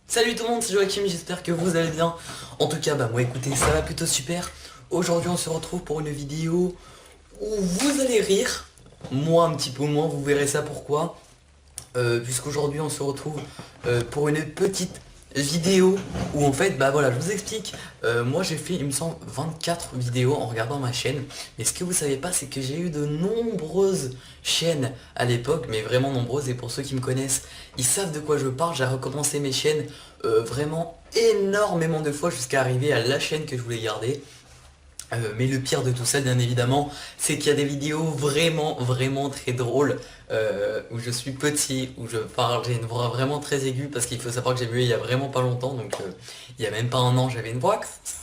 Salut tout le monde, c'est Joachim, j'espère que vous allez bien. En tout cas, moi écoutez, ça va plutôt super. Aujourd'hui on se retrouve pour une vidéo où vous allez rire. Moi un petit peu moins, vous verrez ça pourquoi. Puisqu'aujourd'hui on se retrouve pour une petite vidéo où en fait, voilà, je vous explique. Moi j'ai fait, il me semble, 24 vidéos en regardant ma chaîne. Mais ce que vous savez pas, c'est que j'ai eu de nombreuses chaînes à l'époque, mais vraiment nombreuses. Et pour ceux qui me connaissent, ils savent de quoi je parle. J'ai recommencé mes chaînes vraiment énormément de fois jusqu'à arriver à la chaîne que je voulais garder. Mais le pire de tout ça, bien évidemment, c'est qu'il y a des vidéos vraiment très drôles où je suis petit, où je parle, j'ai une voix vraiment très aiguë parce qu'il faut savoir que j'ai vu il y a vraiment pas longtemps, donc il y a même pas un an j'avais une voix,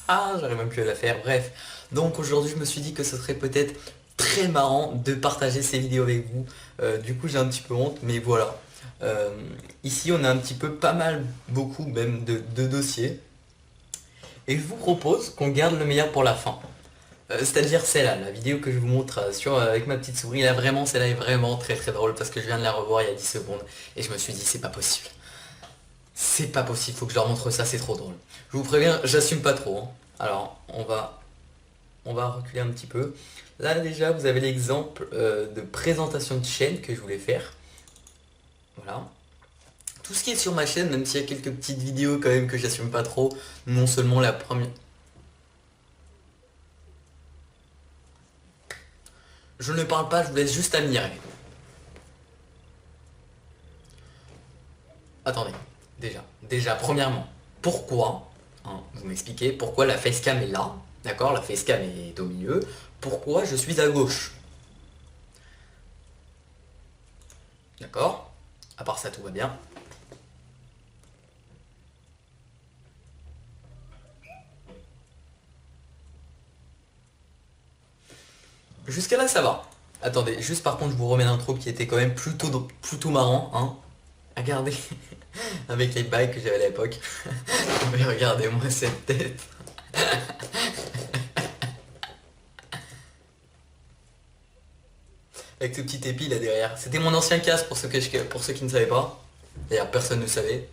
j'arrive même plus à la faire, bref. Donc aujourd'hui je me suis dit que ce serait peut-être très marrant de partager ces vidéos avec vous. Du coup j'ai un petit peu honte, mais voilà. Ici on a un petit peu pas mal, beaucoup même de dossiers. Et je vous propose qu'on garde le meilleur pour la fin. C'est-à-dire celle-là, la vidéo que je vous montre avec ma petite souris, là vraiment, celle-là est vraiment très drôle parce que je viens de la revoir il y a 10 secondes et je me suis dit c'est pas possible. C'est pas possible, faut que je leur montre ça, c'est trop drôle. Je vous préviens, j'assume pas trop, hein. Alors, on va reculer un petit peu. Là déjà, vous avez l'exemple de présentation de chaîne que je voulais faire. Voilà. Tout ce qui est sur ma chaîne, même s'il y a quelques petites vidéos quand même que j'assume pas trop, non seulement la première... Je ne parle pas, je vous laisse juste admirer. Attendez, déjà, premièrement, pourquoi, hein, vous m'expliquez, pourquoi la facecam est là, d'accord, la facecam est au milieu, pourquoi je suis à gauche, d'accord, à part ça tout va bien. Jusqu'à là ça va. Attendez, juste par contre je vous remets l'intro qui était quand même plutôt marrant, hein. Regardez, avec les bails que j'avais à l'époque. Mais regardez-moi cette tête. Avec ce petit épi là derrière. C'était mon ancien casque pour ceux qui ne savaient pas. D'ailleurs personne ne savait.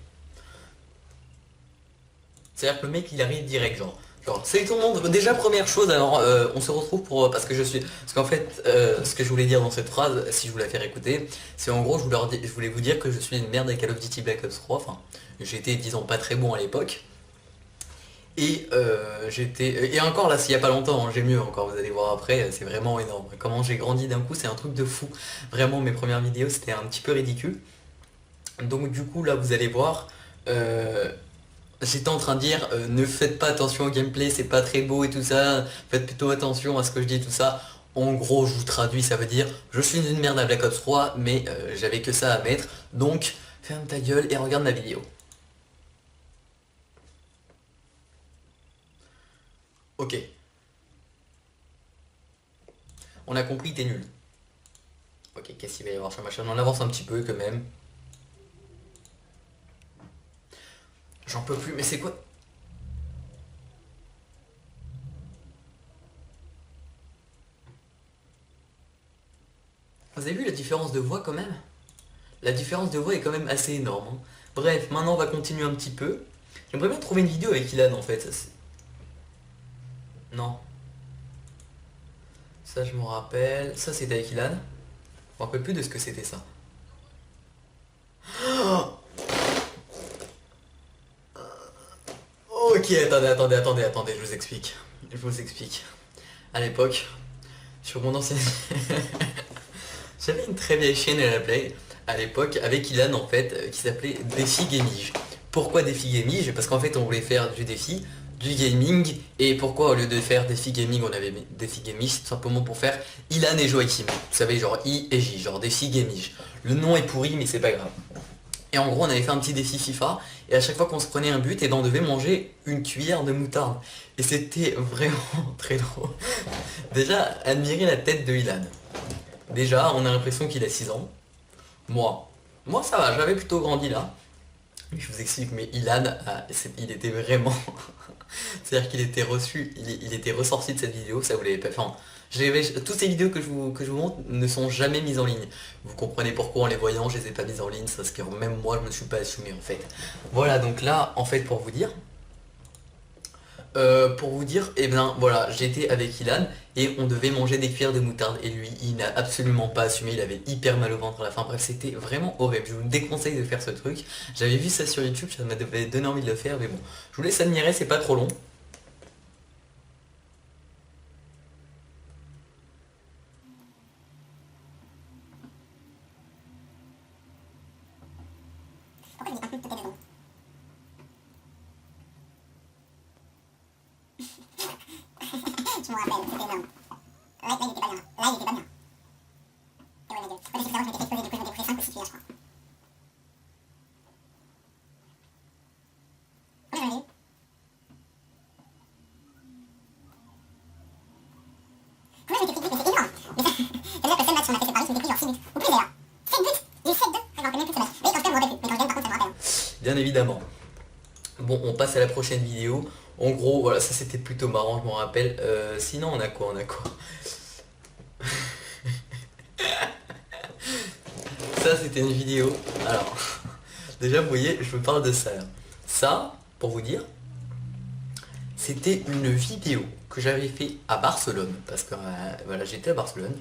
C'est-à-dire que le mec il arrive direct genre salut tout le monde. Déjà première chose, alors on se retrouve pour parce que je suis parce qu'en fait ce que je voulais dire dans cette phrase, si je vous la faire écouter, c'est en gros je voulais vous dire que je suis une merde avec Call of Duty Black Ops 3. Enfin j'étais disons pas très bon à l'époque. Et et encore là s'il y a pas longtemps, hein, j'ai mieux encore, vous allez voir après, c'est vraiment énorme. Comment j'ai grandi d'un coup, c'est un truc de fou. Vraiment mes premières vidéos c'était un petit peu ridicule. Donc du coup là vous allez voir. J'étais en train de dire ne faites pas attention au gameplay, c'est pas très beau et tout ça, faites plutôt attention à ce que je dis tout ça. En gros je vous traduis, ça veut dire je suis une merde à Black Ops 3 mais j'avais que ça à mettre, donc ferme ta gueule et regarde ma vidéo. Ok, on a compris, t'es nul. Ok, qu'est-ce qu'il va y avoir sur ma chaîne? On avance un petit peu quand même. J'en peux plus, mais c'est quoi? Vous avez vu la différence de voix quand même? La différence de voix est quand même assez énorme, hein. Bref, maintenant on va continuer un petit peu. J'aimerais bien trouver une vidéo avec Ilan en fait. Non. Ça je m'en rappelle. Ça c'était avec Ilan. Je me rappelle plus de ce que c'était ça. Ok, attendez, je vous explique. Je vous explique. À l'époque, sur mon ancienne... J'avais une très vieille chaîne à la Play, à l'époque, avec Ilan en fait, qui s'appelait Défi Gamige. Pourquoi Défi Gamige? Parce qu'en fait on voulait faire du défi, du gaming, et pourquoi au lieu de faire Défi Gaming on avait mis Défi Gamige? Tout simplement pour faire Ilan et Joachim. Vous savez, genre I et J, genre Défi Gamige. Le nom est pourri mais c'est pas grave. Et en gros on avait fait un petit défi FIFA, et à chaque fois qu'on se prenait un but, et on devait manger une cuillère de moutarde. Et c'était vraiment très drôle. Déjà, admirez la tête de Ilan. Déjà, on a l'impression qu'il a 6 ans. Moi ça va, j'avais plutôt grandi là. Je vous explique, mais Ilan, il était vraiment... C'est-à-dire qu'il était reçu, il était ressorti de cette vidéo, ça vous l'avez pas fait. Enfin, toutes ces vidéos que je vous montre ne sont jamais mises en ligne. Vous comprenez pourquoi en les voyant, je les ai pas mises en ligne, c'est parce que même moi je me suis pas assumé en fait. Voilà, donc là, en fait, pour vous dire, eh bien voilà, j'étais avec Ilan et on devait manger des cuillères de moutarde et lui, il n'a absolument pas assumé, il avait hyper mal au ventre à la fin, bref, c'était vraiment horrible, je vous déconseille de faire ce truc. J'avais vu ça sur YouTube, ça m'avait donné envie de le faire, mais bon, je vous laisse admirer, c'est pas trop long. Je me rappelle, c'était énorme. Là, il était pas bien. Là, il était pas bien. Et ouais, ma gueule. Moi, j'ai fait savoir que je m'étais explosé, du coup, j'en ai pris 5 ou 6 cuillères, je crois. Combien j'en ai eu? Combien je m'étais pris? Mais c'est énorme. Mais ça, c'est-à-dire que le seul match qu'on a fait, c'est Paris, je m'étais pris genre 6 buts. Ou plus d'ailleurs. 7 buts. J'ai eu 7-2. Je me rappelle même plus de ce match. Mais en tout cas, je me rappelle plus. Mais quand je gagne, par contre, ça me rappelle. Bien évidemment. Bon, on passe à la prochaine vidéo. En gros, voilà, ça c'était plutôt marrant, je m'en rappelle. Sinon, on a quoi? Ça, c'était une vidéo. Alors, déjà, vous voyez, je vous parle de ça. Là. Ça, pour vous dire, c'était une vidéo que j'avais fait à Barcelone. Parce que, voilà, j'étais à Barcelone.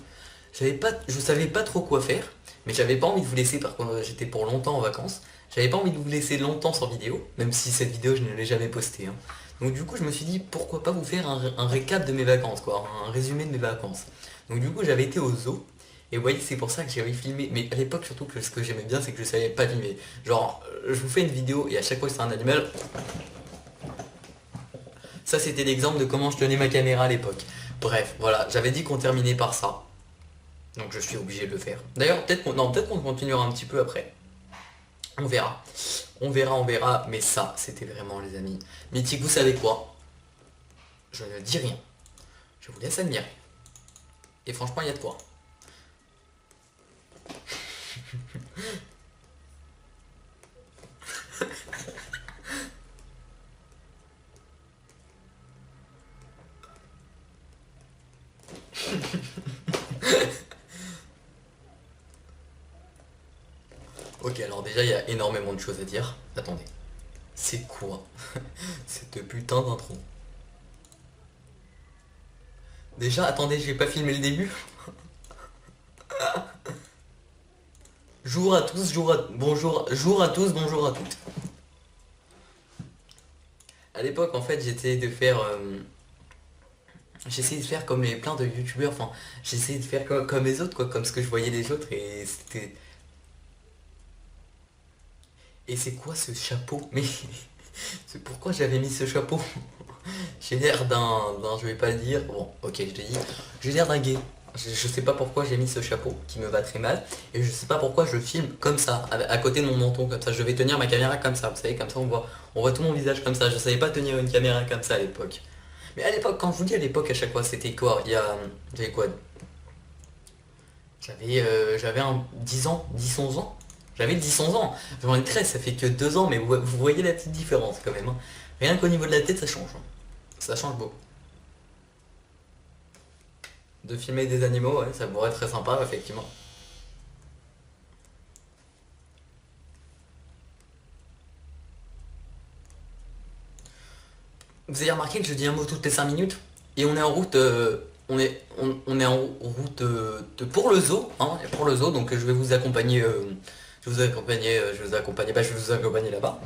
Je savais pas trop quoi faire. Mais j'avais pas envie de vous laisser, par contre, j'étais pour longtemps en vacances. J'avais pas envie de vous laisser longtemps sans vidéo. Même si cette vidéo, je ne l'ai jamais postée. Hein. Donc du coup, je me suis dit, pourquoi pas vous faire un récap de mes vacances, quoi. Un résumé de mes vacances. Donc du coup, j'avais été au zoo. Et vous voyez, c'est pour ça que j'avais filmé. Mais à l'époque, surtout, que ce que j'aimais bien, c'est que je savais pas filmer. Genre, je vous fais une vidéo et à chaque fois que c'est un animal. Ça, c'était l'exemple de comment je tenais ma caméra à l'époque. Bref, voilà, j'avais dit qu'on terminait par ça. Donc je suis obligé de le faire. D'ailleurs, peut-être qu'on continuera un petit peu après. On verra. On verra. Mais ça, c'était vraiment, les amis. Mythique, vous savez quoi? Je ne dis rien. Je vous laisse admirer. Et franchement, il y a de quoi. Ok, alors déjà, il y a énormément de choses à dire. Attendez. C'est quoi cette putain d'intro? Déjà, attendez, j'ai pas filmé le début. Jour à tous, jour à tous, bonjour à toutes. À l'époque, en fait, j'essayais de faire comme plein de youtubeurs, enfin, j'essayais de faire comme les autres, quoi, comme ce que je voyais des autres, et c'était... Et c'est quoi ce chapeau? Mais c'est pourquoi j'avais mis ce chapeau? J'ai l'air je vais pas le dire, bon, ok, je te dis, j'ai l'air d'un gay. Je sais pas pourquoi j'ai mis ce chapeau qui me va très mal et je sais pas pourquoi je filme comme ça, à côté de mon menton comme ça. Je vais tenir ma caméra comme ça, vous savez, comme ça on voit tout mon visage comme ça. Je savais pas tenir une caméra comme ça à l'époque. Mais à l'époque, quand je vous dis à l'époque, à chaque fois, c'était quoi? J'avais quoi? J'avais un 10 ans, 10-11 ans. J'avais 10-11 ans. J'en ai 13, ça fait que 2 ans, mais vous voyez la petite différence quand même. Hein. Rien qu'au niveau de la tête, ça change. Hein. Ça change beaucoup. De filmer des animaux, ouais, ça pourrait être très sympa, effectivement. Vous avez remarqué que je dis un mot toutes les 5 minutes et on est en route, on est en route pour le zoo, hein, pour le zoo, donc je vais vous accompagner, je vais vous accompagner là-bas.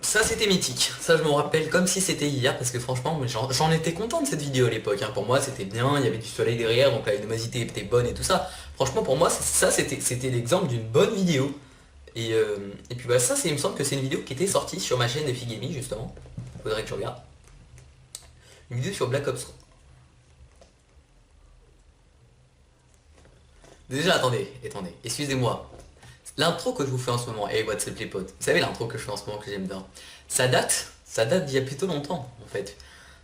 Ça c'était mythique, ça je me rappelle comme si c'était hier parce que franchement j'en étais content de cette vidéo à l'époque, hein. Pour moi c'était bien, il y avait du soleil derrière donc la luminosité était bonne et tout ça. Franchement pour moi ça c'était l'exemple d'une bonne vidéo. Et puis bah ça il me semble que c'est une vidéo qui était sortie sur ma chaîne Efigami justement. Faudrait que je regarde. Une vidéo sur Black Ops 3. Déjà attendez, excusez-moi. L'intro que je vous fais en ce moment, et what's up les potes, vous savez l'intro que je fais en ce moment que j'aime bien, ça date d'il y a plutôt longtemps en fait.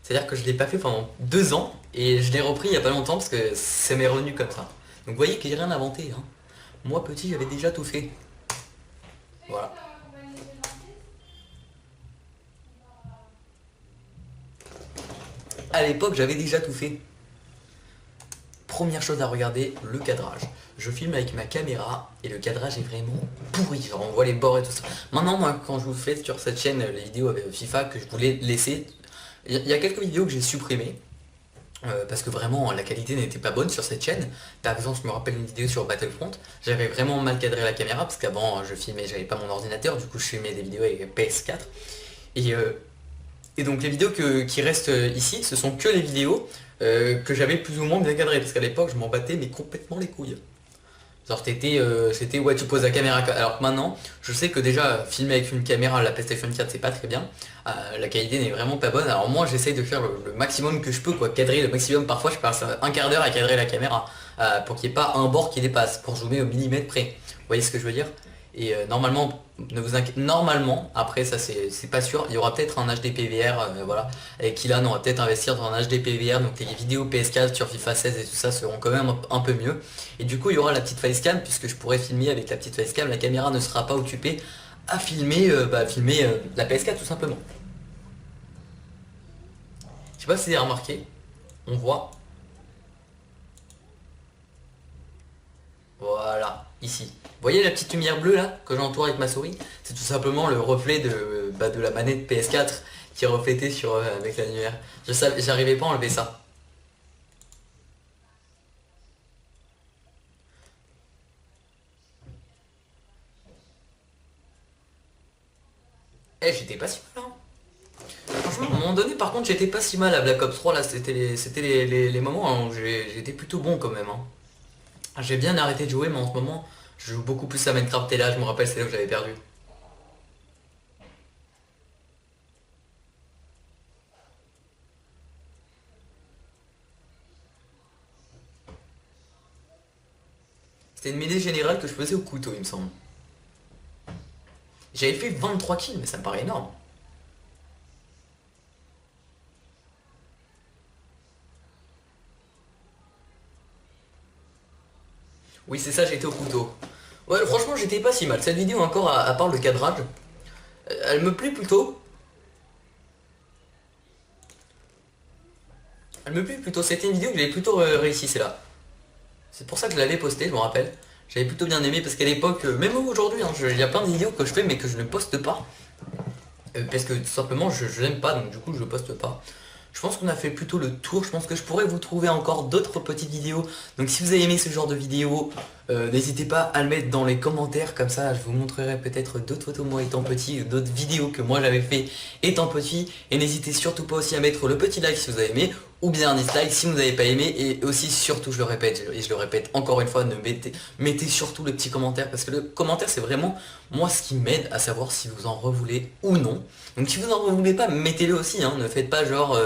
C'est-à-dire que je l'ai pas fait pendant 2 ans et je l'ai repris il y a pas longtemps parce que ça m'est revenu comme ça. Donc vous voyez que j'ai rien inventé, hein. Moi petit j'avais déjà tout fait. Voilà. À l'époque j'avais déjà tout fait. Première chose à regarder, le cadrage. Je filme avec ma caméra et le cadrage est vraiment pourri, genre on voit les bords et tout ça. Maintenant moi quand je vous fais sur cette chaîne les vidéos avec FIFA que je voulais laisser, il y a quelques vidéos que j'ai supprimées. Parce que vraiment la qualité n'était pas bonne sur cette chaîne. Par exemple je me rappelle une vidéo sur Battlefront, j'avais vraiment mal cadré la caméra parce qu'avant je filmais, j'avais pas mon ordinateur, du coup je filmais des vidéos avec PS4. Et donc les vidéos qui restent ici, ce sont que les vidéos que j'avais plus ou moins bien cadrées, parce qu'à l'époque je m'en battais mais complètement les couilles. Genre c'était ouais tu poses la caméra, alors que maintenant je sais que déjà filmer avec une caméra la PlayStation 4 c'est pas très bien, la qualité n'est vraiment pas bonne, alors moi j'essaye de faire le maximum que je peux quoi, cadrer le maximum, parfois je passe un quart d'heure à cadrer la caméra pour qu'il n'y ait pas un bord qui dépasse, pour zoomer au millimètre près, vous voyez ce que je veux dire. Et normalement, ne vous inquiétez, normalement, après ça c'est pas sûr, il y aura peut-être un HD PVR, voilà, et Kylian on va peut-être investir dans un HD PVR, donc les vidéos PS4 sur FIFA 16 et tout ça seront quand même un peu mieux. Et du coup il y aura la petite facecam, puisque je pourrai filmer avec la petite facecam, la caméra ne sera pas occupée à filmer, la PS4 tout simplement. Je sais pas si vous avez remarqué, on voit. Voilà, ici. Vous voyez la petite lumière bleue là, que j'entoure avec ma souris? C'est tout simplement le reflet de la manette PS4 qui est reflétée avec la lumière. J'arrivais pas à enlever ça. Eh, j'étais pas si mal, hein. Franchement, à un moment donné, par contre, j'étais pas si mal à Black Ops 3, là, c'était les moments où j'étais plutôt bon quand même, hein. J'ai bien arrêté de jouer, mais en ce moment, je joue beaucoup plus à Minecraft et là, je me rappelle, c'est là que j'avais perdu. C'était une mêlée générale que je faisais au couteau, il me semble. J'avais fait 23 kills, mais ça me paraît énorme. Oui, c'est ça, j'étais au couteau. Ouais, franchement, j'étais pas si mal. Cette vidéo, encore, à part le cadrage, elle me plaît plutôt. Elle me plaît plutôt. C'était une vidéo que j'avais plutôt réussi, c'est là. C'est pour ça que je l'avais postée, je me rappelle. J'avais plutôt bien aimé parce qu'à l'époque, même aujourd'hui, hein, il y a plein de vidéos que je fais mais que je ne poste pas. Parce que tout simplement je n'aime pas, donc du coup je poste pas. Je pense qu'on a fait plutôt le tour, je pense que je pourrais vous trouver encore d'autres petites vidéos. Donc si vous avez aimé ce genre de vidéo, n'hésitez pas à le mettre dans les commentaires, comme ça je vous montrerai peut-être d'autres photos moi étant petit, d'autres vidéos que moi j'avais fait étant petit. Et n'hésitez surtout pas aussi à mettre le petit like si vous avez aimé, ou bien un dislike si vous n'avez pas aimé. Et aussi surtout, je le répète, et je le répète encore une fois, mettez surtout le petit commentaire, parce que le commentaire c'est vraiment moi ce qui m'aide à savoir si vous en revoulez ou non. Donc si vous en revoulez pas, mettez-le aussi, hein, ne faites pas genre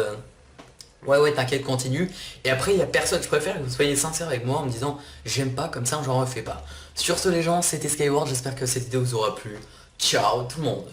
ouais t'inquiète continue. Et après il y a personne, je préfère que vous soyez sincère avec moi en me disant j'aime pas, comme ça j'en refais pas. Sur ce les gens, c'était Skyward, j'espère que cette vidéo vous aura plu. Ciao tout le monde.